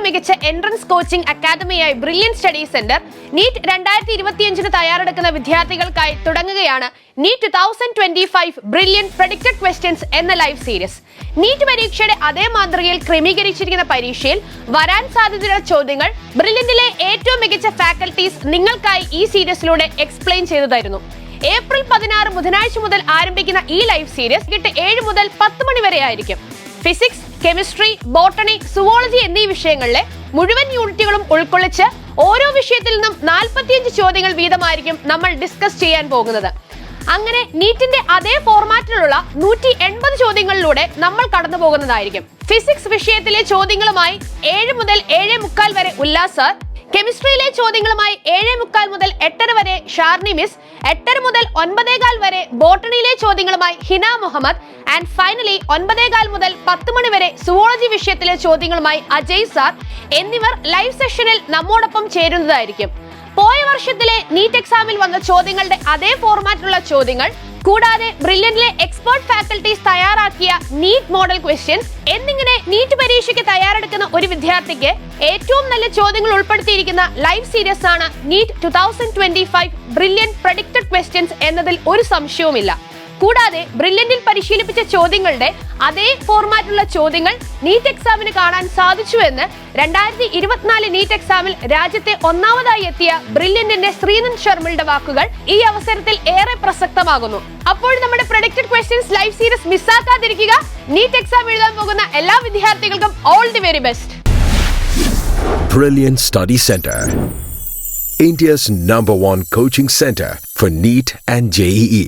മികച്ച entrance coaching അക്കാദമിയായി brilliant study centre NEET 2025 തയ്യാറെടുക്കുന്ന വിദ്യാർത്ഥികൾക്കായി തുടങ്ങുകയാണ് നീറ്റ് 2025 ബ്രില്യന്റ് പ്രഡിക്റ്റഡ് ക്വസ്റ്റ്യൻസ് എന്ന ലൈവ് സീരീസ്. നീറ്റ് പരീക്ഷയുടെ അതേ മാതൃകയിൽ ക്രമീകരിച്ചിരിക്കുന്ന പരീക്ഷയിൽ വരാൻ സാധ്യതയുള്ള ചോദ്യങ്ങൾ ബ്രില്യന്റിലെ ഏറ്റവും മികച്ച ഫാക്കൽറ്റീസ് നിങ്ങൾക്കായി ഈ സീരീസിലൂടെ എക്സ്പ്ലെയിൻ ചെയ്തു തരുന്നു. ഏപ്രിൽ 16 ബുധനാഴ്ച മുതൽ ആരംഭിക്കുന്ന ഈ ലൈവ് സീരീസ് 7 മുതൽ 10 മണി വരെ ആയിരിക്കും. ഫിസിക്സ്, കെമിസ്ട്രി, ബോട്ടണി, സുവോളജി എന്നീ വിഷയങ്ങളിലെ മുഴുവൻ യൂണിറ്റുകളും ഉൾക്കൊള്ളിച്ച് ഓരോ വിഷയത്തിൽ നിന്നും 45 ചോദ്യങ്ങൾ വീതമായിരിക്കും നമ്മൾ ഡിസ്കസ് ചെയ്യാൻ പോകുന്നത്. അങ്ങനെ നീറ്റിന്റെ അതേ ഫോർമാറ്റിലുള്ള 180 ചോദ്യങ്ങളിലൂടെ നമ്മൾ കടന്നു പോകുന്നതായിരിക്കും. ഫിസിക്സ് വിഷയത്തിലെ ചോദ്യങ്ങളുമായി 7 മുതൽ 7:45 വരെ ഉല്ലാസ് സർ, കെമിസ്ട്രിയിലെ ചോദ്യങ്ങളുമായി 7:45 മുതൽ 8:30 വരെ ഷാർണി മിസ്, 8:30 മുതൽ 9:15 വരെ ബോട്ടണിയിലെ ചോദ്യങ്ങളുമായി ഹിന മുഹമ്മദ്, ആൻഡ് ഫൈനലി 9:15 മുതൽ 10 മണി വരെ സുവോളജി വിഷയത്തിലെ ചോദ്യങ്ങളുമായി അജയ് സാർ എന്നിവർ ലൈവ് സെഷനിൽ നമ്മോടൊപ്പം ചേരുന്നതായിരിക്കും. പോയ വർഷത്തിലെ നീറ്റ് എക്സാമിൽ വന്ന ചോദ്യങ്ങളുടെ അതേ ഫോർമാറ്റിലുള്ള ചോദ്യങ്ങൾ കൂടാതെ ബ്രില്യന്റിലെ എക്സ്പേർട്ട് ഫാക്കൽറ്റീസ് തയ്യാറാക്കിയ നീറ്റ് മോഡൽ ക്വസ്റ്റ്യൻസ് എന്നിങ്ങനെ നീറ്റ് പരീക്ഷയ്ക്ക് തയ്യാറെടുക്കുന്ന ഒരു വിദ്യാർത്ഥിക്ക് ഏറ്റവും നല്ല ചോദ്യങ്ങൾ ഉൾപ്പെടുത്തിയിരിക്കുന്ന ലൈവ് സീരീസ് ആണ് നീറ്റ് 2025 ബ്രില്യന്റ് പ്രഡിക്റ്റഡ് ക്വസ്റ്റ്യൻസ് എന്നതിൽ ഒരു സംശയവുമില്ല. കൂടാതെ ബ്രില്യന്റിൽ പരിശീലിപ്പിച്ച ചോദ്യങ്ങളുടെ അതേ ഫോർമാറ്റിലുള്ള ചോദ്യങ്ങൾ നീറ്റ് എക്സാമിന് കാണാൻ സാധിച്ചുവെന്ന് 2024 നീറ്റ് എക്സാമിൽ രാജ്യത്തെ ഒന്നാമതായി എത്തിയ ബ്രില്യന്റിന്റെ ശ്രീനന്ദ് ശർമ്മയുടെ വാക്കുകൾ ഈ അവസരത്തിൽ ഏറെ പ്രസക്തമാകുന്നു. അപ്പോൾ നമ്മുടെ പ്രഡിക്റ്റഡ് ക്വസ്റ്റ്യൻസ് ലൈവ് സീരീസ് മിസ്സാക്കാതിരിക്കുക. നീറ്റ് എക്സാം എഴുതാൻ പോകുന്ന എല്ലാ വിദ്യാർത്ഥികൾക്കും all the very best. Brilliant Study Center, India's #1 coaching center for NEET and JEE.